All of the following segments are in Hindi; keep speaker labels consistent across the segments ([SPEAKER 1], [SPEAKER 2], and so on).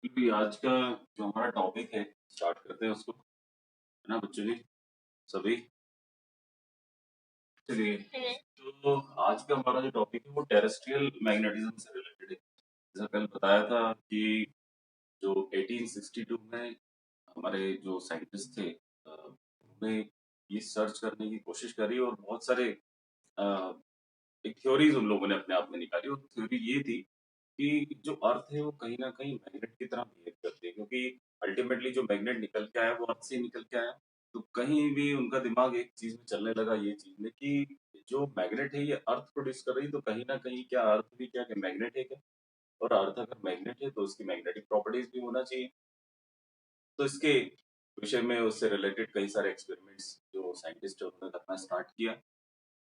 [SPEAKER 1] क्योंकि आज का जो हमारा टॉपिक है स्टार्ट करते हैं उसको, है ना बच्चों जी? सभी चलिए। तो आज का हमारा जो टॉपिक है वो टेरेस्ट्रियल मैग्नेटिज्म से रिलेटेड है। जैसा कल बताया था कि जो 1862 में हमारे जो साइंटिस्ट थे, उन्होंने ये सर्च करने की कोशिश करी और बहुत सारे अ, एक थ्योरीज उन लोगों ने अपने आप में निकाली। और थ्योरी ये थी कि जो अर्थ है वो कहीं ना कहीं मैग्नेट की तरह बिहेव करती है, क्योंकि अल्टीमेटली जो मैग्नेट निकल के आया वो अर्थ से ही निकल के आया। तो कहीं भी उनका दिमाग एक चीज में चलने लगा, ये चीज में कि जो मैग्नेट है ये अर्थ प्रोड्यूस कर रही, तो कहीं ना कहीं क्या अर्थ भी क्या मैग्नेट है क्या? और अर्थ अगर मैग्नेट है तो उसकी मैग्नेटिक प्रॉपर्टीज भी होना चाहिए। तो इसके विषय में उससे रिलेटेड कई सारे एक्सपेरिमेंट्स जो साइंटिस्ट है उन्होंने करना स्टार्ट किया।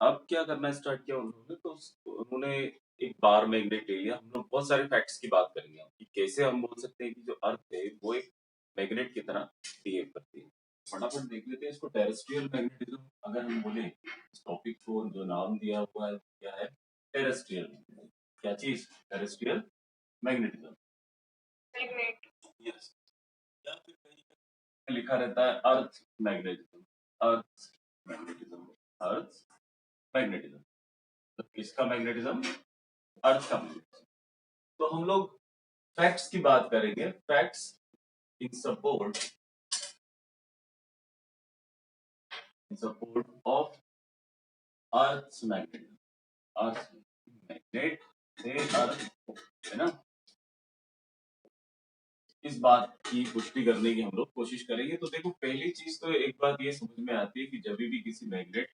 [SPEAKER 1] अब क्या करना स्टार्ट किया उन्होंने, तो उन्होंने एक बार मैग्नेट ले लिया। हम लोग बहुत सारे फैक्ट्स की बात करेंगे कि कैसे हम बोल सकते हैं कि जो अर्थ है वो एक मैग्नेट की तरह बिहेव करती है। फटाफट देख लेते हैं इसको। टेरेस्ट्रियल मैग्नेटिज्म अगर हम बोले, इस टॉपिक को जो नाम दिया हुआ है क्या है? टेरेस्ट्रियल। क्या चीज? Terrestrial magnetism. मैग्नेट। यस। या फिर कहीं लिखा रहता है अर्थ मैग्नेटिज्म। अर्थ मैग्नेटिज्म। अर्थ मैग्नेटिज्म। तो किसका मैग्नेटिज्म? अर्थ का मैग्नेटिज्म। तो हम लोग फैक्ट्स की बात करेंगे। Facts in support of earth magnetism. Earth magnet से अर्थ, है ना? इस बात की पुष्टि करने की हम लोग कोशिश करेंगे। तो देखो, पहली चीज तो एक बात ये समझ में आती है कि जब भी किसी मैग्नेट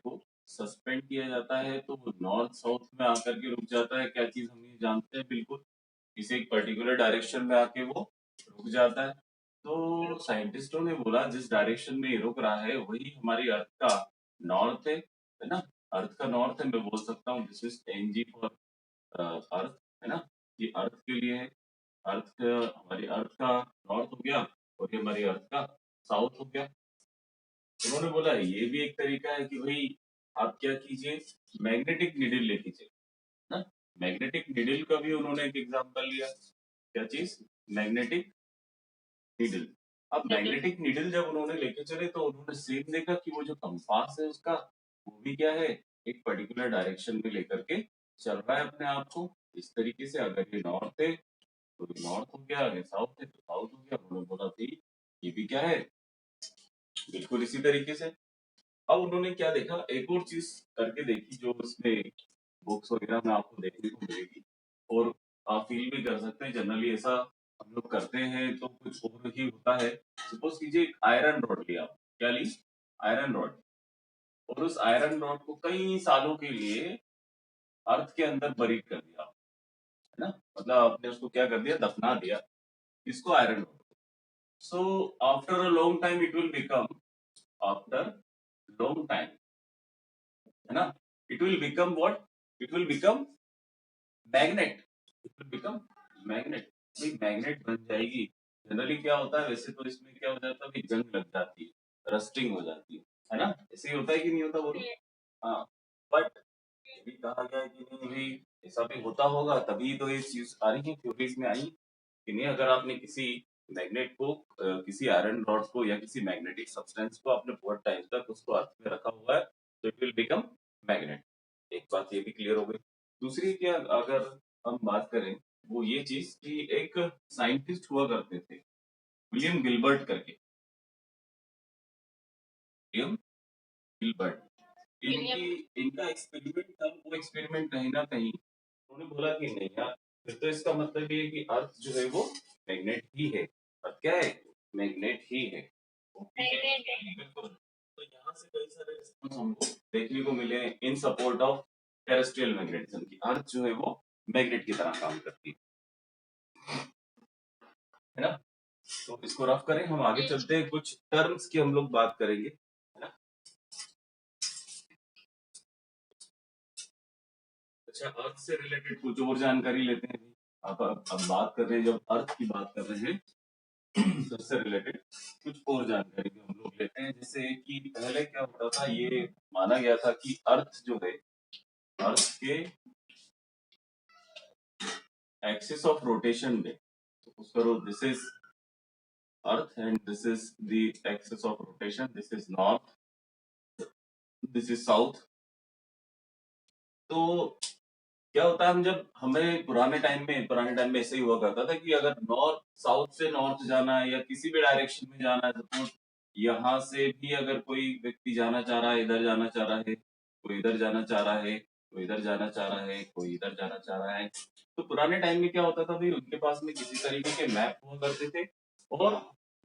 [SPEAKER 1] को सस्पेंड किया जाता है तो वो नॉर्थ साउथ में आकर के रुक जाता है। क्या चीज हम ये जानते हैं बिल्कुल, किसी एक पर्टिकुलर डायरेक्शन में आके वो रुक जाता है। तो साइंटिस्टों ने बोला जिस डायरेक्शन में ये रुक रहा है वही हमारी अर्थ का नॉर्थ है ना? अर्थ का नॉर्थ है। मैं बोल सकता हूँ this is NG for earth, है ना? ये अर्थ के लिए है। हमारी अर्थ का नॉर्थ हो गया और ये हमारी अर्थ का साउथ हो गया। उन्होंने बोला ये भी एक तरीका है कि भाई आप क्या कीजिए, मैग्नेटिक नीडल लेके चलिए ना। मैग्नेटिक नीडल का भी उन्होंने एक एग्जांपल लिया। क्या चीज? Magnetic needle. अब मैग्नेटिक नीडल जब उन्होंने लेके चले तो उन्होंने सेम देखा कि वो जो कंपास है उसका, वो भी क्या है, एक पर्टिकुलर डायरेक्शन में लेकर के चल रहा है अपने आप को। इस तरीके से अगर ये नॉर्थ है तो ये नॉर्थ हो गया, अगर साउथ है तो साउथ हो गया। उन्होंने बोला भाई ये भी क्या है, बिल्कुल इसी तरीके से। अब उन्होंने क्या देखा, एक और चीज करके देखी जो उसमें बुक्स वगैरह में आपको देखने को मिलेगी, और आप फील भी कर सकते हैं। जनरली ऐसा हम लोग करते हैं तो कुछ और ही होता है। सपोज कीजिए एक आयरन रॉड लिया। क्या ली? Iron rod. और उस आयरन रॉड को कई सालों के लिए अर्थ के अंदर बरीड कर दिया, है ना? मतलब आपने उसको क्या कर दिया, दफना दिया। इसको iron rod. So after a long time it will become, after long time, है ना, it will become what? It will become magnet. It will become magnet. भाई मैग्नेट बन जाएगी। जनरली क्या होता है, वैसे तो इसमें क्या हो जाता है कि जंग लग जाती है, रस्टिंग हो जाती है ना? ऐसे ही होता है कि नहीं होता, बोलो? हाँ। बट ये भी कहा गया है कि नहीं भाई, ऐसा भी होता होगा तभी तो ये चीज आ रही है, थ्योरीज में आई कि नहीं। अगर आपने किसी मैग्नेट को, किसी आयरन रॉड को या किसी मैग्नेटिक सब्सटेंस को आपने बहुत टाइम तक उसको अर्थ में रखा हुआ है तो इट विल बिकम मैग्नेट। एक बात ये भी क्लियर हो गई। दूसरी क्या, अगर हम बात करें, वो ये चीज कि एक साइंटिस्ट हुआ करते थे, विलियम गिलबर्ट करके। William Gilbert. इनकी इनका एक्सपेरिमेंट था। वो एक्सपेरिमेंट कहीं ना कहीं उन्होंने बोला कि नहीं यार, फिर तो इसका मतलब ये है कि अर्थ जो है वो मैग्नेट ही है। अर्थ क्या है? मैग्नेट ही है। मैग्नेट है बिल्कुल। तो यहाँ से कई सारे रिस्पॉन्स हमको देखने को मिले इन सपोर्ट ऑफ टेरेस्ट्रियल मैग्नेटिज्म की। अर्थ जो है वो मैग्नेट की तरह काम करती है ना? तो इसको रफ करें, हम आगे चलते हैं। कुछ टर्म्स की हम लोग बात करेंगे, है ना? अच्छा, अर्थ से रिलेटेड कुछ और जानकारी लेते हैं। अब बात कर रहे हैं, जब अर्थ की बात कर रहे हैं तो उससे रिलेटेड कुछ और जानकारी भी हम लोग लेते हैं। जैसे कि पहले क्या होता था, ये माना गया था कि अर्थ जो है, अर्थ के एक्सिस ऑफ रोटेशन पे, सपोज करो this is earth and this is the axis of rotation, this is north, this is south. तो क्या होता है, हम जब हमें पुराने टाइम में ऐसे ही हुआ करता था कि अगर नॉर्थ साउथ से नॉर्थ जाना है या किसी भी डायरेक्शन में जाना है, सपोज यहाँ से भी अगर कोई व्यक्ति जाना चाह रहा है, इधर जाना चाह रहा है, कोई इधर जाना चाह रहा है, कोई इधर जाना चाह रहा है, कोई इधर जाना चाह रहा है, तो पुराने टाइम में क्या होता था भाई, उनके पास में किसी तरीके के मैप हुआ करते थे। और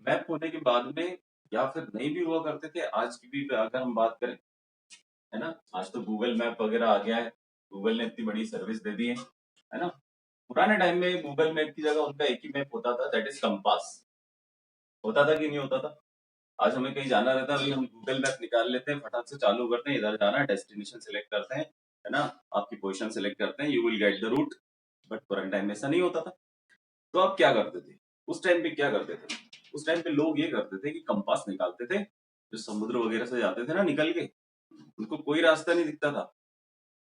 [SPEAKER 1] मैप होने के बाद में या फिर नहीं भी हुआ करते थे, आज की भी अगर हम बात करें, है ना, आज तो गूगल मैप वगैरह आ गया है, गूगल ने इतनी बड़ी सर्विस दे दी है ना। पुराने टाइम में गूगल मैप की जगह उनका एक ही मैप होता था, दैट इज कंपास। होता था कि नहीं होता था? आज हमें कहीं जाना रहता है, अभी हम गूगल मैप निकाल लेते हैं, फटाक से चालू करते हैं, इधर जाना है, डेस्टिनेशन सेलेक्ट करते हैं, है ना, आपकी पोजीशन सेलेक्ट करते हैं, you will get the route. But पुराने टाइम में ऐसा नहीं होता था। तो आप क्या करते थे उस टाइम पे, क्या करते थे उस टाइम पे? लोग ये करते थे कि कंपास निकालते थे, जो समुद्र वगैरह से जाते थे ना निकल के, उनको कोई रास्ता नहीं दिखता था,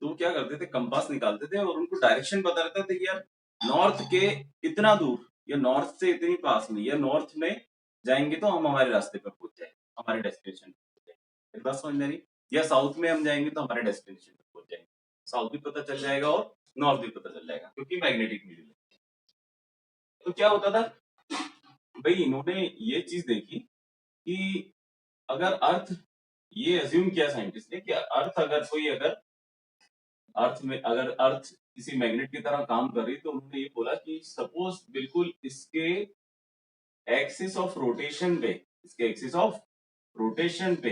[SPEAKER 1] तो वो क्या करते थे, कंपास निकालते थे और उनको डायरेक्शन बता रहता था कि यार नॉर्थ के इतना दूर या नॉर्थ से इतनी पास में या नॉर्थ में जाएंगे तो हम हमारे रास्ते पर पहुंच जाएंगे, हमारे डेस्टिनेशन पर पहुंच जाएंगे। बात समझ में आ रही? या साउथ में हम जाएंगे तो हमारे डेस्टिनेशन पर पहुंच जाएंगे, साउथ भी पता चल जाएगा और नॉर्थ भी पता चल जाएगा, क्योंकि मैग्नेटिक नीडल है। तो क्या होता था भाई, इन्होंने ये चीज देखी कि अगर अर्थ, ये अज्यूम किया साइंटिस्ट ने कि अर्थ अगर कोई अगर अर्थ में अगर अर्थ किसी मैग्नेट की तरह काम कर रही, तो उन्होंने ये बोला कि सपोज बिल्कुल इसके एक्सिस ऑफ रोटेशन पे, इसके एक्सिस ऑफ रोटेशन पे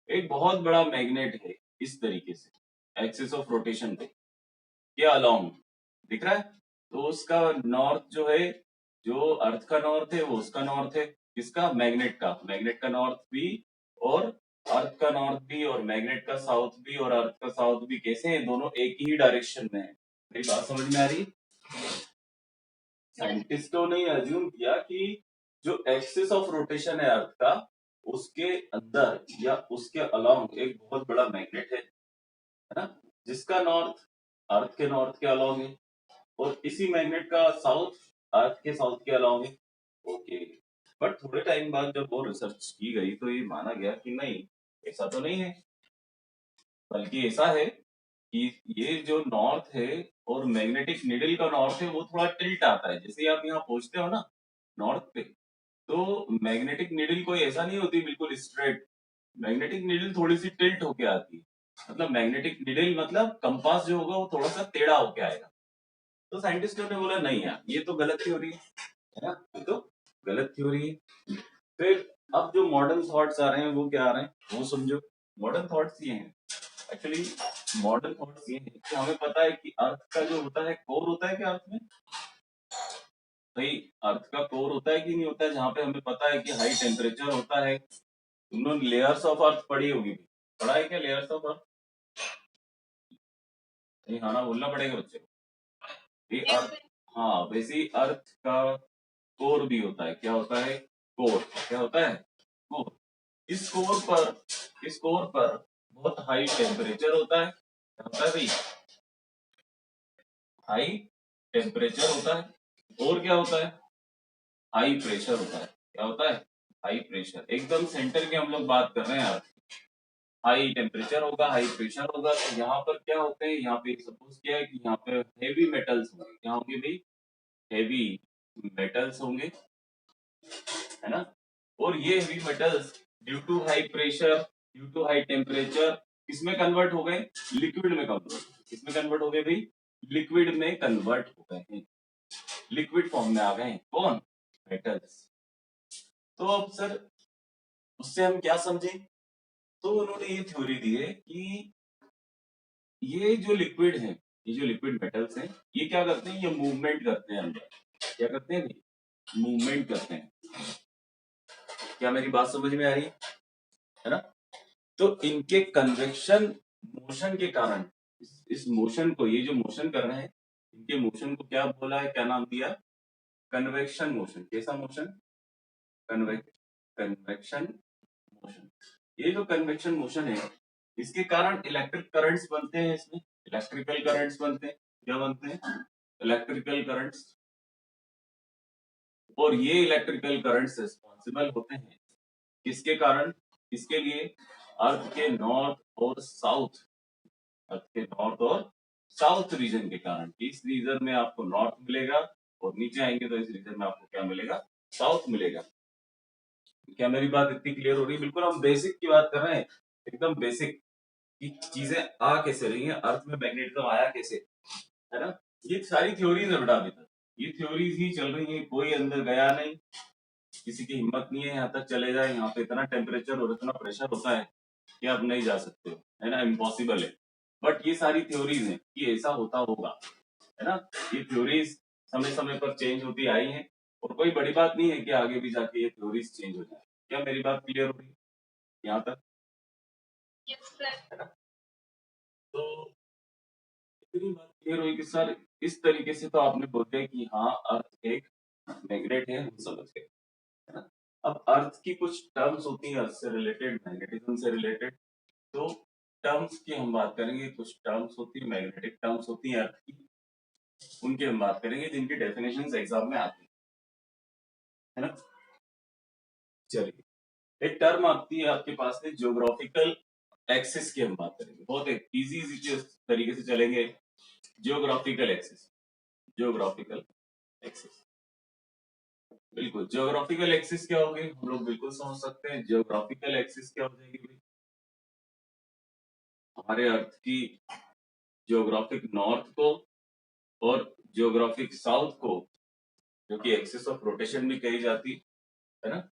[SPEAKER 1] एक बहुत बड़ा मैग्नेट है, इस तरीके से एक्सिस ऑफ रोटेशन पे के अलोंग दिख रहा है, तो उसका नॉर्थ जो है, जो अर्थ का नॉर्थ है वो उसका नॉर्थ है, किसका? मैग्नेट का नॉर्थ भी और अर्थ का नॉर्थ भी और मैग्नेट का साउथ भी और अर्थ का साउथ भी कैसे हैं? दोनों एक ही डायरेक्शन में है। मेरी बात समझ में आ रही? साइंटिस्टों ने अज्यूम किया कि जो एक्सिस ऑफ रोटेशन है अर्थ का, उसके अंदर या उसके अलोंग एक बहुत बड़ा मैग्नेट है ना, जिसका नॉर्थ अर्थ के नॉर्थ के अलोंग है और इसी मैग्नेट का साउथ अर्थ के साउथ के अलोंग है। ओके। बट थोड़े टाइम बाद जब और रिसर्च की गई तो ये माना गया कि नहीं, ऐसा तो नहीं है, बल्कि ऐसा है कि ये जो नॉर्थ है और मैग्नेटिक नीडल का नॉर्थ है वो थोड़ा टिल्ट आता है, जैसे आप यहाँ पहुंचते हो ना नॉर्थ पे, तो मैग्नेटिक नीडल कोई ऐसा नहीं होती बिल्कुल स्ट्रेट, मैग्नेटिक नीडल थोड़ी सी टिल्ट होके आती है, मतलब मैग्नेटिक नीडल मतलब कंपास जो होगा वो थोड़ा सा टेढ़ा होके आएगा। तो साइंटिस्टों ने बोला नहीं यार, ये तो गलत थ्योरी है ना, ये तो गलत थ्योरी है। फिर अब जो मॉडर्न थॉट्स आ रहे हैं वो क्या आ रहे हैं वो समझो। मॉडर्न थॉट्स ये हैं, एक्चुअली मॉडर्न थॉट्स ये हैं कि हमें पता है कि अर्थ का जो होता है कोर होता है, क्या अर्थ में भाई अर्थ का कोर होता है कि नहीं होता है, जहाँ पे हमें पता है कि हाई टेम्परेचर होता है। तुमने लेयर्स ऑफ अर्थ पढ़ी होगी, पढ़ा है क्या लेयर्स ऑफ अर्थ? नहीं, हाँ ना बोलना पड़ेगा बच्चे को। ये अर्थ, हाँ वैसे ही अर्थ का कोर भी होता है, क्या होता है? कोर, क्या होता है? कोर। इस कोर पर बहुत हाई टेम्परेचर होता है, क्या होता है भाई? हाई टेम्परेचर होता है और क्या होता है? हाई प्रेशर होता है, क्या होता है? High pressure. एकदम सेंटर की हम लोग बात कर रहे हैं यार, हाई टेम्परेचर होगा, हाई प्रेशर होगा, तो यहाँ पर क्या होते हैं, यहाँ पे सपोज किया है कि यहाँ पे हेवी मेटल्स होंगे, क्या होंगे भाई? हेवी मेटल्स होंगे, है ना। और ये heavy metals due to high pressure, due to high temperature किसमें कन्वर्ट हो गए? लिक्विड में कन्वर्ट। किसमें कन्वर्ट हो गए भाई? लिक्विड में कन्वर्ट हो गए हैं, लिक्विड फॉर्म में आ गए हैं। कौन? मेटल्स। तो अब सर उससे हम क्या समझे? तो उन्होंने ये थ्योरी दी है कि ये जो लिक्विड है, ये जो लिक्विड मेटल्स हैं, ये क्या करते हैं? ये मूवमेंट करते हैं अंदर। क्या करते हैं? मूवमेंट करते हैं। क्या मेरी बात समझ में आ रही है ना? तो इनके कन्वेक्शन मोशन के कारण, इस मोशन को, ये जो मोशन कर रहे हैं, इनके मोशन को क्या बोला है, क्या नाम दिया? Convection motion. कैसा मोशन? Convection motion. ये जो कन्वेक्शन मोशन है, इसके कारण इलेक्ट्रिक करंट्स बनते हैं, इसमें इलेक्ट्रिकल करंट्स बनते हैं। क्या बनते हैं? इलेक्ट्रिकल करंट्स, और ये इलेक्ट्रिकल करंट्स रिस्पॉन्सिबल होते हैं किसके कारण, किसके लिए, अर्थ के नॉर्थ और साउथ, अर्थ के नॉर्थ और साउथ रीजन के कारण। इस रीजन में आपको नॉर्थ मिलेगा और नीचे आएंगे तो इस रीजन में आपको क्या मिलेगा, साउथ मिलेगा। क्या मेरी बात इतनी क्लियर हो रही है? बिल्कुल हम बेसिक की बात कर रहे हैं, एकदम बेसिक कि चीजें आ कैसे रही हैं, अर्थ में मैग्नेटिज्म आया कैसे, है ना। ये सारी थ्योरीज है बेटा, अभी तक ये थ्योरीज ही चल रही है, कोई अंदर गया नहीं, किसी की हिम्मत नहीं है यहाँ तक चले जाए। यहाँ पे इतना टेम्परेचर और इतना प्रेशर होता है कि आप नहीं जा सकते हो, है ना, इम्पॉसिबल है। बट ये सारी थ्योरीज है कि ऐसा होता होगा, है ना। ये थ्योरीज समय समय पर चेंज होती आई हैं, और कोई बड़ी बात नहीं है कि आगे भी जाके ये थ्योरीज चेंज हो जाए। क्या मेरी बात क्लियर हो रही है यहाँ तक? है ना? तो इतनी बात क्लियर हुई कि सर इस तरीके से तो आपने बोल दिया कि हाँ अर्थ एक मैग्नेट है, हम समझ गए, है ना। अब अर्थ की कुछ टर्म्स होती हैं अर्थ से रिलेटेड, मैग्नेटिज्म से रिलेटेड। तो टर्म्स की हम बात करेंगे, कुछ टर्म्स होती है मैग्नेटिक टर्म्स होती हैं अर्थ की, उनकी हम बात करेंगे जिनकी डेफिनेशन एग्जाम में आती है ना। चलिए, एक टर्म आती है आपके पास में ज्योग्राफिकल एक्सिस की हम बात करेंगे, बहुत एक इजी तरीके से चलेंगे। ज्योग्राफिकल एक्सिस, ज्योग्राफिकल एक्सिस, बिल्कुल ज्योग्राफिकल एक्सिस क्या होगी, हम लोग बिल्कुल समझ सकते हैं। ज्योग्राफिकल एक्सिस क्या हो जाएगी भाई, हमारे अर्थ की ज्योग्राफिक नॉर्थ को और ज्योग्राफिक साउथ को, जो कि एक्सिस ऑफ रोटेशन भी कही जाती है ना,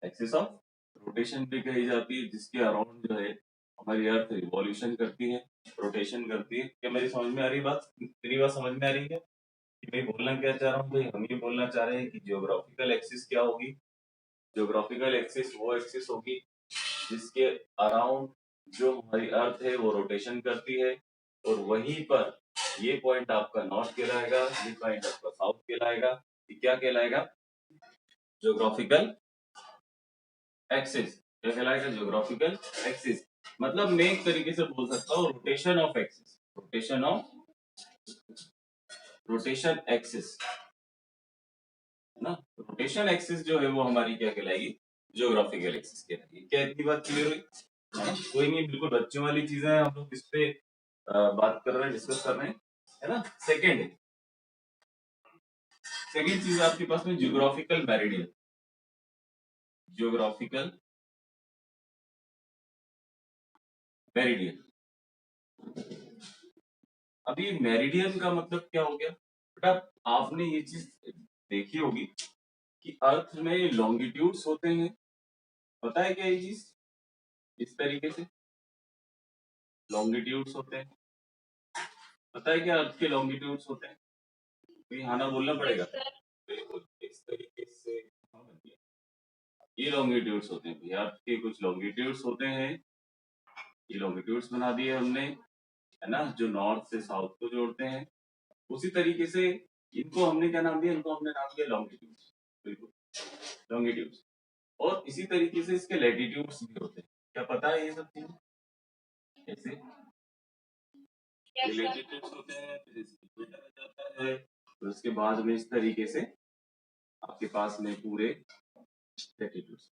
[SPEAKER 1] एक्सिस ऑफ रोटेशन भी कही जाती है, जिसके अराउंड जो है हमारी अर्थ रिवॉल्यूशन करती है, रोटेशन करती है। क्या मेरी समझ में आ रही बात, मेरी बात समझ में आ रही है कि मैं बोलना क्या चाह रहा हूँ भाई? हम ये बोलना चाह रहे हैं कि ज्योग्राफिकल एक्सिस क्या होगी, ज्योग्राफिकल एक्सिस वो एक्सिस होगी जिसके अराउंड जो हमारी अर्थ है वो रोटेशन करती है, और वहीं पर ये पॉइंट आपका नॉर्थ कहलाएगा, ये पॉइंट आपका साउथ कहलाएगा। ये क्या कहलाएगा, ज्योग्राफिकल एक्सिस। क्या कहलाएगा, ज्योग्राफिकल एक्सिस। मतलब मैं एक तरीके से बोल सकता हूँ rotation of axis, rotation of, rotation axis, है ना। रोटेशन एक्सिस जो है वो हमारी क्या कहलाएगी, ज्योग्राफिकल एक्सिस कहलाएगी। क्या इतनी बात क्लियर हुई? है ना? कोई नहीं, बिल्कुल बच्चों वाली चीजें हैं, हम लोग इस पे बात कर रहे हैं, डिस्कस कर रहे हैं, है ना। सेकेंड, सेकेंड चीज आपके पास में जियोग्राफिकल मेरिडियन, जियोग्राफिकल मेरिडियन। अभी मेरिडियन का मतलब क्या हो गया बेटा, आपने ये चीज देखी होगी कि अर्थ में लॉन्गिट्यूड्स होते हैं, पता है क्या ये चीज, इस तरीके से लॉन्गिट्यूड्स होते हैं, पता है क्या अर्थ के लॉन्गिट्यूड्स होते हैं? तो यहाँ ना बोलना पड़ेगा, बिल्कुल इस तरीके से। हाँ, ये लॉन्गिट्यूड्स होते हैं भैया, अर्थ के कुछ लॉन्गिट्यूड्स होते हैं, ये लॉन्गिट्यूड्स बना दिए हमने, है ना, जो नॉर्थ से साउथ को जोड़ते हैं। उसी तरीके से इनको हमने क्या नाम दिया, इनको हमने नाम दिया लॉन्गिट्यूड्स, बिल्कुल लॉन्गिट्यूड्स। और इसी तरीके से इसके लैटिट्यूड्स भी होते हैं, क्या पता है ये सब चीजें ऐसे, ये लैटिट्यूड्स होते हैं, फिर इसकी इक्वेटर आ जाता है, फिर उसके बाद में इस तरीके से आपके पास में पूरे लैटिट्यूड्स।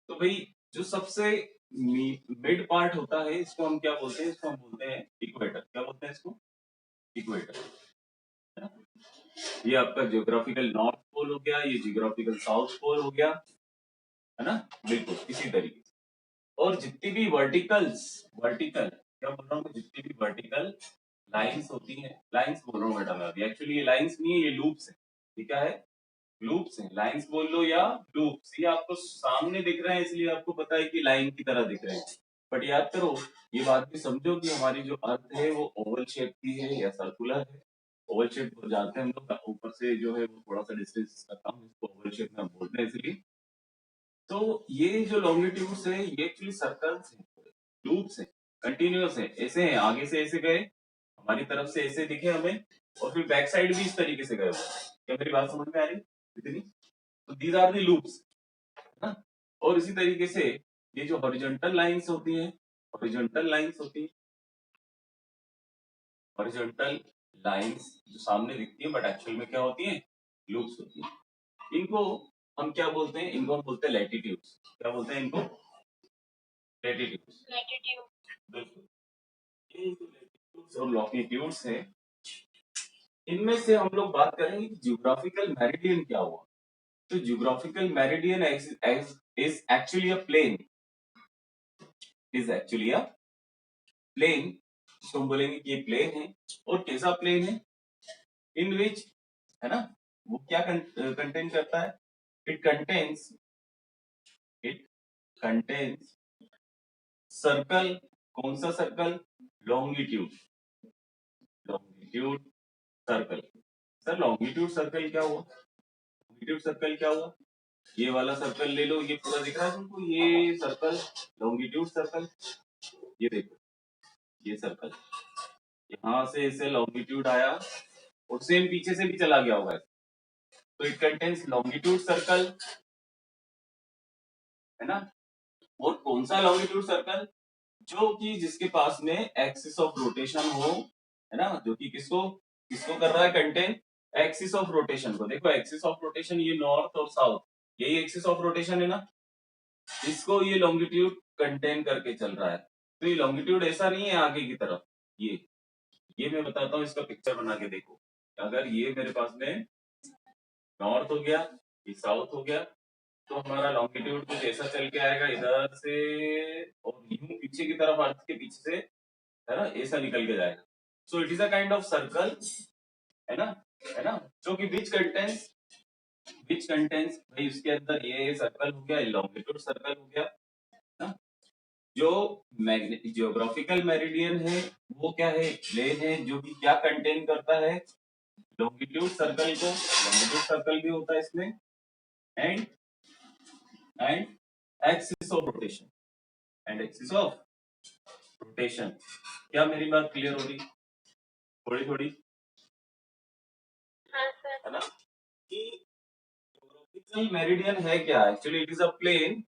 [SPEAKER 1] तो भाई जो सबसे मिड पार्ट होता है इसको हम क्या बोलते हैं, इसको हम बोलते हैं इक्वेटर। क्या बोलते हैं इसको, इक्वेटर, है ना? ये आपका जियोग्राफिकल नॉर्थ पोल हो गया, ये जियोग्राफिकल साउथ पोल हो गया, है ना, बिल्कुल इसी तरीके से। और जितनी भी वर्टिकल्स, वर्टिकल क्या बोल रहा हूँ, जितनी भी वर्टिकल लाइंस होती हैं, लाइंस बोल रहा हूँ बेटा मैं अभी, एक्चुअली ये लाइंस नहीं है, ये लूप्स है। ये क्या है, लूप्स हैं, लाइंस बोल लो या लूप्स। ये आपको सामने दिख रहे हैं इसलिए आपको पता है कि लाइन की तरह दिख रहे हैं, बट याद करो, ये बात भी समझो कि हमारी जो अर्थ है वो ओवल शेप की है या सर्कुलर है। ओवल शेप को जानते हैं हम लोग, ऊपर से जो है वो थोड़ा सा डिस्टेंस करता हूँ, इसको ओवल शेप में हम बोलते हैं इसलिए। तो ये जो लॉन्गिट्यूड्स है ये एक्चुअली सर्कल्स हैं, लूप्स हैं, कंटिन्यूअस है, ऐसे हैं, आगे से ऐसे गए, हमारी तरफ से ऐसे दिखे हमें, और फिर बैक साइड भी इस तरीके से गए। क्या मेरी बात समझ में आ रही इतनी? तो दीज आर दी लूप्स, है ना। और इसी तरीके से ये जो हॉरिजॉन्टल लाइंस होती हैं, हॉरिजॉन्टल लाइंस होती है, हॉरिजॉन्टल लाइंस जो सामने दिखती है बट एक्चुअल में क्या होती है, लूप्स होती है। इनको हम क्या बोलते हैं, इनको हम बोलते हैं लैटिट्यूड्स। क्या बोलते हैं इनको, लैटिट्यूड्स। बिल्कुल, ये जो लैटिट्यूड्स और लॉन्गिट्यूड्स हैं, इनमें से हम लोग बात करेंगे कि जियोग्राफिकल मेरिडियन क्या हुआ। तो geographical meridian is actually a plane, is actually a plane, जिसको हम बोलेंगे कि ये प्लेन है। और कैसा प्लेन है, इन विच, है ना, वो क्या कंटेन करता है, it contains, it contains circle. कौन सा circle, longitude, longitude circle. Sir longitude circle क्या हुआ, लॉन्गिट्यूड सर्कल क्या हुआ, ये वाला सर्कल ले लो, ये पूरा दिख रहा है तुमको, ये सर्कल लॉन्गिट्यूड सर्कल। ये देखो, ये सर्कल यहाँ से इसे लॉन्गिट्यूड आया और सेम पीछे से भी चला गया होगा, तो इट कंटेन्स लॉन्गिट्यूड सर्कल, है ना। और कौन सा लॉन्गिट्यूड सर्कल, जो कि जिसके पास में एक्सिस ऑफ रोटेशन हो, है ना, जो कि किसको किसको कर रहा है कंटेन, एक्सिस ऑफ रोटेशन को। देखो एक्सिस ऑफ रोटेशन, ये नॉर्थ और साउथ, यही एक्सिस ऑफ रोटेशन है ना, इसको ये लॉन्गिट्यूड कंटेन करके चल रहा है। तो ये लॉन्गिट्यूड ऐसा नहीं है आगे की तरफ, ये मैं बताता हूँ, इसका पिक्चर बना के देखो। अगर ये मेरे पास में नॉर्थ हो गया, ये साउथ हो गया, तो हमारा लॉन्गिट्यूड कुछ ऐसा चल के आएगा इधर से, और यूं पीछे की तरफ अर्थ के पीछे से, है ना, ऐसा निकल के जाएगा। So it is a kind of circle, है ना, है ना, जो कि विच कंटेंस भाई उसके अंदर ये सर्कल हो गया, लॉन्गिट्यूड सर्कल हो गया ना। जो जियोग्राफिकल मेरिडियन है वो क्या है, प्लेन है, जो कि क्या कंटेन करता है, लॉन्गिट्यूड सर्कल को, लॉन्गिट्यूड सर्कल भी होता है इसमें, and and axis of rotation, and axis of rotation. क्या मेरी बात क्लियर हो रही, थोड़ी थोड़ी, है ना, कि जियोग्राफिकल मेरिडियन है क्या, actually it is a plane,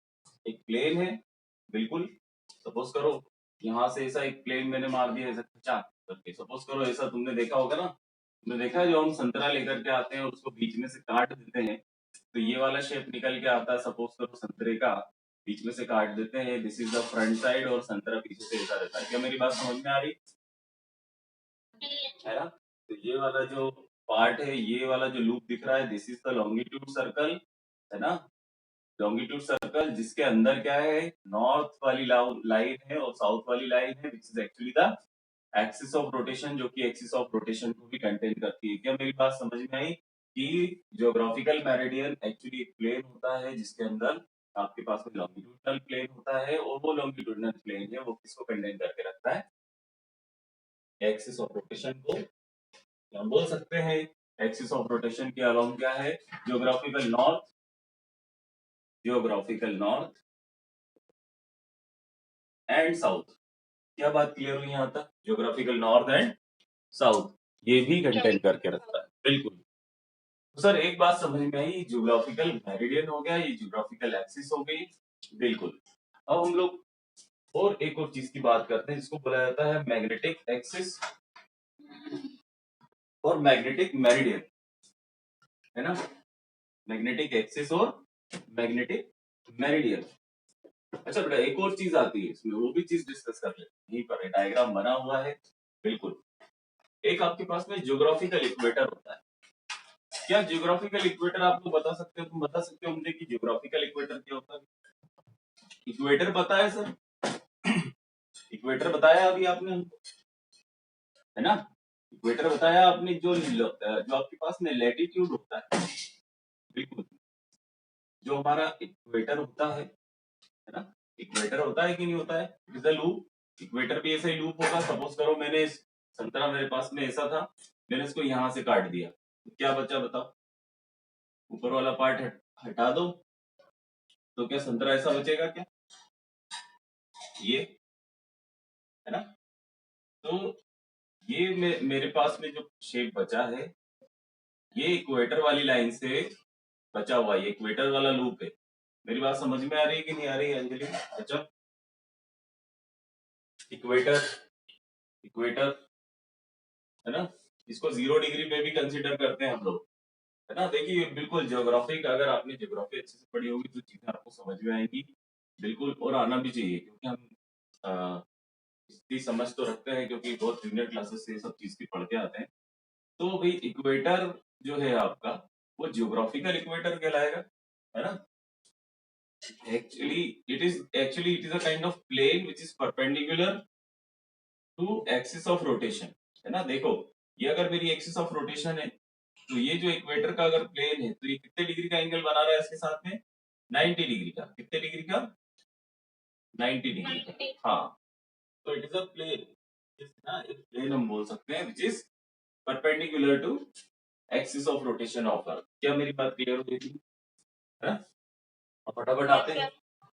[SPEAKER 1] एक प्लेन है, बिल्कुल। सपोज करो यहाँ से ऐसा एक प्लेन मैंने मार दिया ऐसा खचा करके, सपोज करो ऐसा तुमने देखा होगा ना, तुमने देखा है जो हम संतरा लेकर के आते हैं और उसको बीच में से काट देते हैं, तो ये वाला शेप निकल के आता है। सपोज करो संतरे का बीच में से काट देते हैं, this is the front side, और संतरा पीछे से ऐसा रहता है। क्या मेरी बात समझ में आ रही है ना। तो ये वाला जो पार्ट है, ये वाला जो लूप दिख रहा है, this is the longitude circle, है ना, लॉन्गिट्यूड सर्कल, जिसके अंदर क्या है, नॉर्थ वाली लाइन है और साउथ वाली लाइन है, which is actually the axis of rotation, जो कि एक्सिस ऑफ रोटेशन को भी कंटेन करती है। क्या मेरी बात समझ में आई कि जियोग्राफिकल मेरिडियन एक्चुअली एक प्लेन होता है जिसके अंदर आपके पास में लॉन्गिट्यूडनल प्लेन होता है, और वो लॉन्गिट्यूडनल प्लेन है वो किसको कंटेन करके रखता है, एक्सिस ऑफ रोटेशन को। हम बोल सकते हैं एक्सिस ऑफ रोटेशन के अलोंग क्या है, geographical north, geographical north and south. क्या बात क्लियर हुई यहाँ तक, जियोग्राफिकल नॉर्थ एंड साउथ ये भी कंटेन करके रखता है, बिल्कुल। तो सर एक बात समझ में आई, जियोग्राफिकल मेरिडियन हो गया, ये जियोग्राफिकल एक्सिस हो गई, बिल्कुल। अब हम लोग और एक और चीज की बात करते हैं जिसको बोला जाता है मैग्नेटिक एक्सिस और मैग्नेटिक मेरिडियन, है ना, मैग्नेटिक एक्सिस और मैग्नेटिक मेरिडियन। अच्छा बेटा एक और चीज आती है इसमें, वो भी चीज डिस्कस कर लेते हैं, यहीं पर डायग्राम बना हुआ है, बिल्कुल। एक आपके पास में जियोग्राफिकल इक्वेटर होता है। क्या जियोग्राफिकल इक्वेटर आप लोग बता सकते हो, तुम बता सकते हो मुझे कि जियोग्राफिकल इक्वेटर क्या होता है, इक्वेटर पता है सर, इक्वेटर बताया अभी आपने हमको, है ना, इक्वेटर बताया आपने, जो आपके पास में लैटिट्यूड होता है, बिल्कुल, जो हमारा इक्वेटर होता है ना, इक्वेटर होता है कि नहीं होता है, it is the loop, equator भी ऐसा ही लूप होगा। सपोज करो मैंने संतरा मेरे पास में ऐसा था, मैंने इसको यहां से काट दिया, तो क्या बचा बताओ, ऊपर वाला पार्ट हटा दो, तो क्या संतरा ऐसा बचेगा क्या, ये, है ना। तो ये मेरे पास में जो शेप बचा है, ये इक्वेटर वाली लाइन से बचा हुआ, ये इक्वेटर वाला लूप है। मेरी बात समझ में आ रही है कि नहीं आ रही है अंजलि, अच्छा, इक्वेटर, इक्वेटर, है ना, इसको 0 डिग्री पे भी कंसिडर करते हैं हम लोग, है ना। देखिए बिल्कुल ज्योग्राफी का, अगर आपने ज्योग्राफी अच्छे से पढ़ी होगी तो चीजें आपको समझ में आएंगी बिल्कुल, और आना भी चाहिए, क्योंकि हम इसकी समझ तो रखते हैं क्योंकि बहुत जूनियर क्लासेस से ये सब चीज की पढ़ के आते हैं। तो भाई इक्वेटर जो है आपका, वो जियोग्राफिकल इक्वेटर कहलाएगा, है ना। Actually it is a kind of plane which is perpendicular to axis of rotation, है ना। देखो ये अगर मेरी एक्सिस ऑफ रोटेशन है, तो ये जो इक्वेटर का अगर प्लेन है, तो ये कितने डिग्री का एंगल बना रहा है इसके साथ में, 90 डिग्री का। कितने डिग्री का? 90 डिग्री का। हाँ, तो इट इज अ प्लेन, ना एक प्लेन हम बोल सकते हैं which is perpendicular to axis of rotation of earth. क्या मेरी बात क्लियर हो गई थी? है? अब फटाफट आते हैं,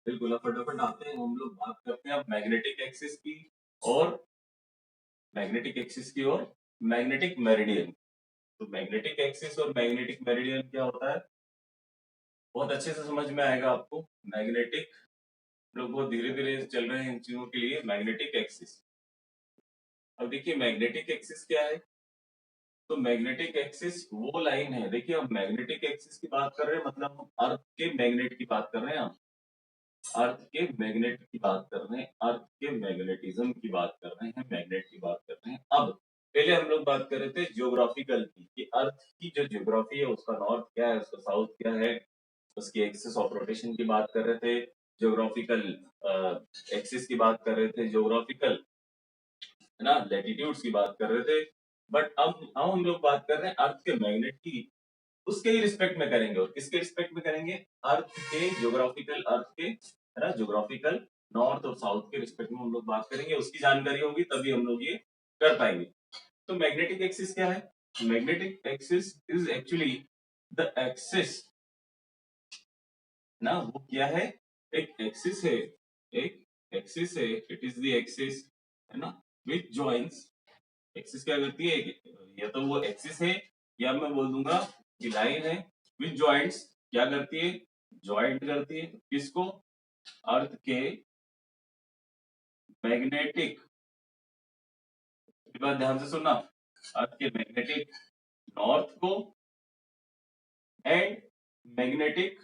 [SPEAKER 1] बिल्कुल अब फटाफट आते हैं, हम लोग बात करते हैं अब मैग्नेटिक एक्सिस की, और मैग्नेटिक एक्सिस की और मैग्नेटिक मेरिडियन। तो मैग्नेटिक एक्सिस और मैग्नेटिक मेरिडियन क्या होता है, बहुत अच्छे से समझ में आएगा आपको। मैग्नेटिक, लोग बहुत धीरे धीरे चल रहे हैं इन चीजों के लिए। मैग्नेटिक एक्सिस, अब देखिए मैग्नेटिक एक्सिस क्या है। तो मैग्नेटिक एक्सिस वो लाइन है, देखिए हम मैग्नेटिक एक्सिस की बात कर रहे हैं, मतलब हम अर्थ के मैग्नेट की बात कर रहे हैं, हम अर्थ के मैग्नेट की बात कर रहे हैं, अर्थ के मैग्नेटिज्म की बात कर रहे हैं, मैग्नेट की बात कर रहे हैं। अब पहले हम लोग बात कर रहे थे ज्योग्राफिकल की, कि अर्थ की जो ज्योग्राफी है उसका नॉर्थ क्या है, उसका साउथ क्या है, उसकी एक्सिस ऑफ रोटेशन की बात कर रहे थे, ज्योग्राफिकल एक्सिस की बात कर रहे थे, ज्योग्राफिकल, है ना, लैटिट्यूड्स की बात कर रहे थे। बट अब हम लोग बात कर रहे हैं अर्थ के मैग्नेट की, उसके ही रिस्पेक्ट में करेंगे। और किसके रिस्पेक्ट में करेंगे? अर्थ के ज्योग्राफिकल, अर्थ के, है ना, ज्योग्राफिकल नॉर्थ और साउथ के रिस्पेक्ट में हम लोग बात करेंगे। उसकी जानकारी होगी तभी हम लोग ये कर पाएंगे। तो मैग्नेटिक एक्सिस क्या है? Magnetic axis is actually the axis, ना वो क्या है, एक एक्सिस है, एक एक्सिस है, इट इज द एक्सिस, है ना, विच जॉइंस। एक्सिस क्या करती है, या तो वो एक्सिस है, या मैं बोल दूंगा कि लाइन है, विच जॉइंट्स क्या करती है, जॉइंट करती है किसको, अर्थ के मैग्नेटिक, बात ध्यान से सुनना, अर्थ के मैग्नेटिक नॉर्थ को एंड मैग्नेटिक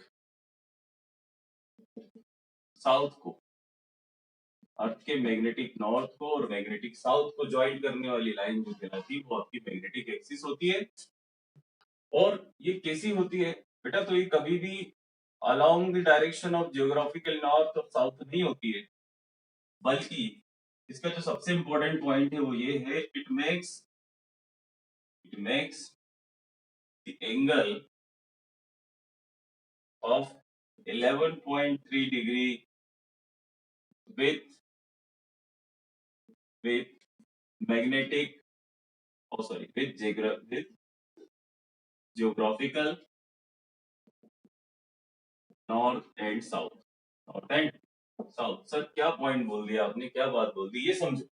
[SPEAKER 1] साउथ को, अर्थ के मैग्नेटिक नॉर्थ को और मैग्नेटिक साउथ को ज्वाइन करने वाली लाइन जो कहलाती है वो आपकी मैग्नेटिक एक्सिस होती है। और ये कैसी होती है बेटा, तो ये कभी भी along the direction of geographical north और साउथ नहीं होती है, बल्कि इसका जो सबसे इंपॉर्टेंट पॉइंट है वो ये है, it makes the angle of 11.3 degree with magnetic, with geographical north and south, north and south. Sir क्या पॉइंट बोल दिया आपने, क्या बात बोल दी, ये समझो।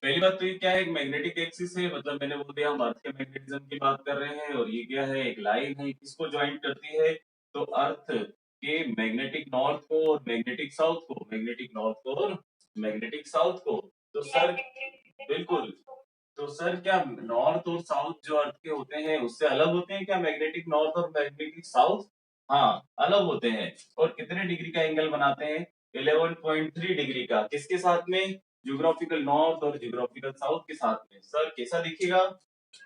[SPEAKER 1] पहली बात तो ये क्या है, एक मैग्नेटिक एक्सिस है, मतलब मैंने बोल दिया हम अर्थ के मैग्नेटिज्म की बात कर रहे हैं, और ये क्या है, एक लाइन है, किसको ज्वाइन करती है, तो अर्थ के मैग्नेटिक नॉर्थ को और मैग्नेटिक साउथ को, मैग्नेटिक नॉर्थ को और मैग्नेटिक साउथ को। तो सर बिल्कुल, तो सर क्या नॉर्थ और साउथ जो अर्थ के होते हैं उससे अलग होते हैं क्या, मैग्नेटिक नॉर्थ और मैग्नेटिक साउथ? हाँ, अलग होते हैं। और कितने डिग्री का एंगल बनाते हैं? 11.3 डिग्री का। किसके साथ में? ज्योग्राफिकल नॉर्थ और ज्योग्राफिकल साउथ के साथ में। सर कैसा दिखेगा?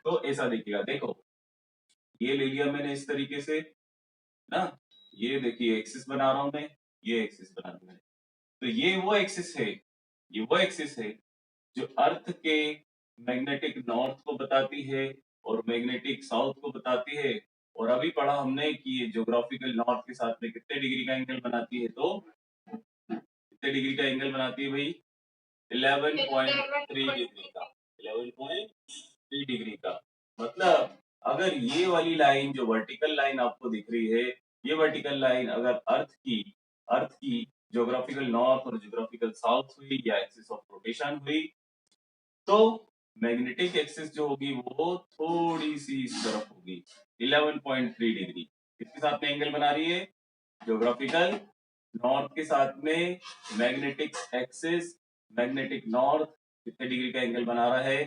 [SPEAKER 1] तो ऐसा दिखेगा, देखो ये ले लिया मैंने इस तरीके से ना, ये देखिए एक्सिस बना रहा हूं मैं, ये एक्सिस बना रहा हूं मैं। तो ये वो एक्सिस है, ये वो एक्सिस है जो अर्थ के मैग्नेटिक नॉर्थ को बताती है और मैग्नेटिक साउथ को बताती है। और अभी पढ़ा हमने कि ये ज्योग्राफिकल नॉर्थ के साथ में कितने डिग्री का एंगल बनाती है, तो कितने डिग्री का एंगल बनाती है भाई? 11.3 डिग्री का, 11.3 डिग्री का। मतलब अगर ये वाली लाइन जो वर्टिकल लाइन आपको दिख रही है, ये वर्टिकल लाइन अगर अर्थ की ज्योग्राफिकल नॉर्थ और ज्योग्राफिकल साउथ हुई या एक्सिस ऑफ रोटेशन हुई, तो मैग्नेटिक एक्सिस जो होगी वो थोड़ी सी इस तरफ होगी, 11.3 डिग्री। किसके साथ में एंगल बना रही है? ज्योग्राफिकल नॉर्थ के साथ में। मैग्नेटिक एक्सिस, मैग्नेटिक नॉर्थ कितने डिग्री का एंगल बना रहा है?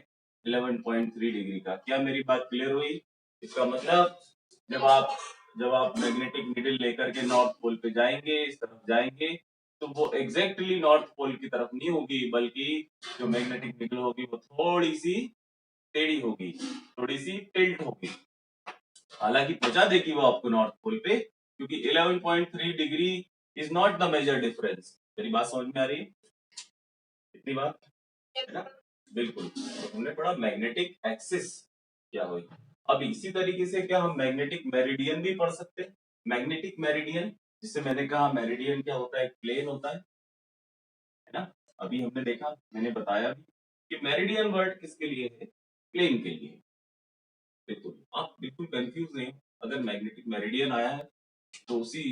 [SPEAKER 1] 11.3 डिग्री का। क्या मेरी बात क्लियर हुई? इसका मतलब जब आप मैग्नेटिक नीडल लेकर के नॉर्थ पोल पे जाएंगे, इस तरफ जाएंगे, तो वो एग्जैक्टली नॉर्थ पोल की तरफ नहीं होगी, बल्कि जो मैग्नेटिक नीडल होगी वो थोड़ी सी टेढ़ी होगी, थोड़ी सी टिल्ट होगी। हालांकि पहुंचा देगी वो आपको नॉर्थ पोल पे, क्योंकि 11.3 degree is not the major difference. मेरी बात समझ में आ रही है? इतनी बात है ना? बिल्कुल। तो हमने पढ़ा मैग्नेटिक एक्सिस क्या हुई। अब इसी तरीके से क्या हम मैग्नेटिक मेरिडियन भी पढ़ सकते हैं? मैग्नेटिक मेरिडियन, जिससे मैंने कहा मेरिडियन क्या होता है, प्लेन होता है ना? अभी हमने देखा, मैंने बताया भी कि मेरिडियन वर्ड किसके लिए है, प्लेन के लिए। बिल्कुल, आप बिल्कुल कंफ्यूज नहीं। अगर मैग्नेटिक मेरिडियन आया है तो उसी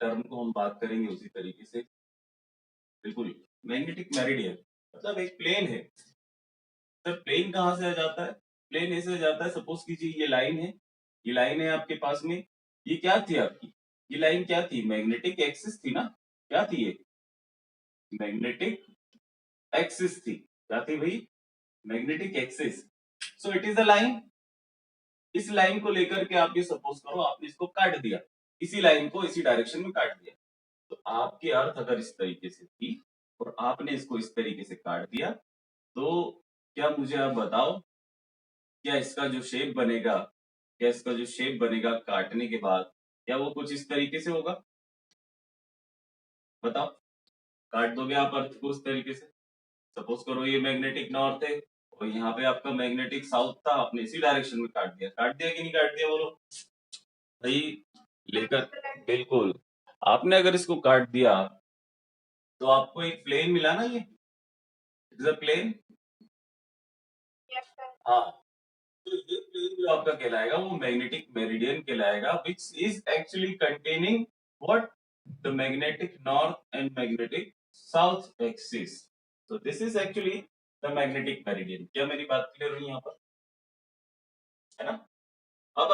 [SPEAKER 1] टर्म को हम बात करेंगे उसी तरीके से। बिल्कुल, मैग्नेटिक मेरिडियन मतलब एक प्लेन है। सर प्लेन कहाँ से आ जाता है? प्लेन ऐसे आ जाता है, सपोज कीजिए ये लाइन है, ये लाइन है आपके पास में, ये क्या थी आपकी, ये लाइन क्या थी, मैग्नेटिक एक्सिस थी ना? क्या थी ये? मैग्नेटिक एक्सिस थी। क्या थी भाई? Magnetic axis. So it is a line. इस लाइन को लेकर के आप ये सपोज करो आपने इसको काट दिया, इसी लाइन को इसी डायरेक्शन में काट दिया, तो आपके अर्थ अगर इस तरीके से थी और आपने इसको इस तरीके से काट दिया, तो क्या मुझे आप बताओ, क्या इसका जो शेप बनेगा, क्या इसका जो शेप बनेगा काटने के बाद, क्या वो कुछ इस तरीके से होगा? बताओ। काट दोगे आप अर्थ को उस तरीके से? सपोज करो ये मैग्नेटिक नॉर्थ है और यहाँ पे आपका मैग्नेटिक साउथ था, आपने इसी डायरेक्शन में काट दिया, काट दिया कि नहीं काट दिया बोलो भाई? लेकर, बिल्कुल, आपने अगर इसको काट दिया तो आपको एक प्लेन मिला ना, ये इट इज अ प्लेन। हाँ, तो ये प्लेन जो आपका कहलाएगा वो मैग्नेटिक मेरिडियन कहलाएगा, which is actually containing what, the magnetic north and magnetic south axis. so this is actually the magnetic meridian। क्या मेरी बात क्लियर हुई यहाँ पर? है ना? अब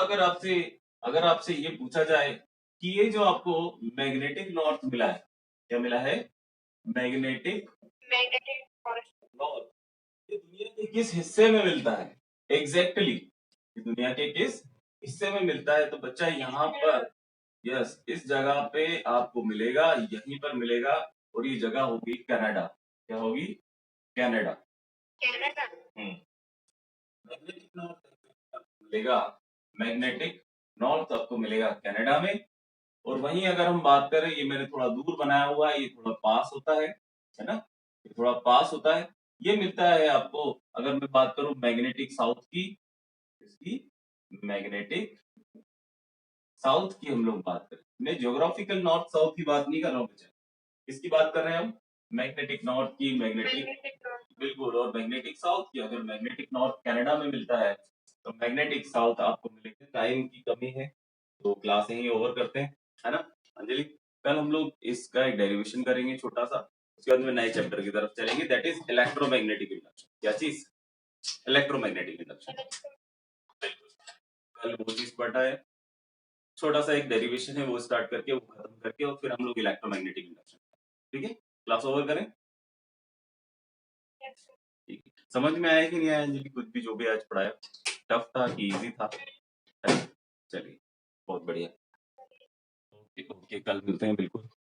[SPEAKER 1] अगर आपसे ये पूछा जाए कि ये जो आपको मैग्नेटिक नॉर्थ मिला है, क्या मिला है? मैग्नेटिक नॉर्थ, ये दुनिया के किस हिस्से में मिलता है एग्जैक्टली दुनिया के किस हिस्से में मिलता है? तो बच्चा यहाँ पर, यस, इस जगह पे आपको मिलेगा, यहीं पर मिलेगा, और ये जगह होगी कनाडा। क्या होगी? कनाडा। मैग्नेटिक नॉर्थ मिलेगा, मैग्नेटिक नॉर्थ आपको मिलेगा कनाडा में। और वहीं अगर हम बात करें, ये मैंने थोड़ा दूर बनाया हुआ है, ये थोड़ा पास होता है ना? ये थोड़ा पास होता है। ये मिलता है आपको, अगर मैं बात करूं मैग्नेटिक साउथ की, इसकी मैग्नेटिक साउथ की हम लोग बात करें, मैं ज्योग्राफिकल नॉर्थ साउथ की बात नहीं कर रहा हूँ बच्चा, किसकी बात कर रहे हैं हम? मैग्नेटिक नॉर्थ की, मैग्नेटिक, बिल्कुल। और मैग्नेटिक साउथ की, अगर मैग्नेटिक नॉर्थ कनाडा में मिलता है तो मैग्नेटिक साउथ आपको मिलेगा। टाइम की कमी है तो क्लास यहीं ओवर करते हैं, है ना अंजलि? कल हम लोग इसका एक डेरिवेशन करेंगे छोटा सा, उसके बाद में नए चैप्टर की तरफ चलेंगे, दैट इज इलेक्ट्रोमैग्नेटिक इंडक्शन। क्या चीज? Electromagnetic induction. कल वो चीज पढ़ा है, छोटा सा एक डेरिवेशन है, वो स्टार्ट करके वो खत्म करके और फिर हम लोग इलेक्ट्रोमैग्नेटिक इंडक्शन। ठीक है, क्लास ओवर करें? ठीक है, समझ में आया कि नहीं आया अंजलि? कुछ भी जो भी आज पढ़ाया, टफ था कि इजी था? चलिए, बहुत बढ़िया। ओके ओके, कल मिलते हैं बिल्कुल।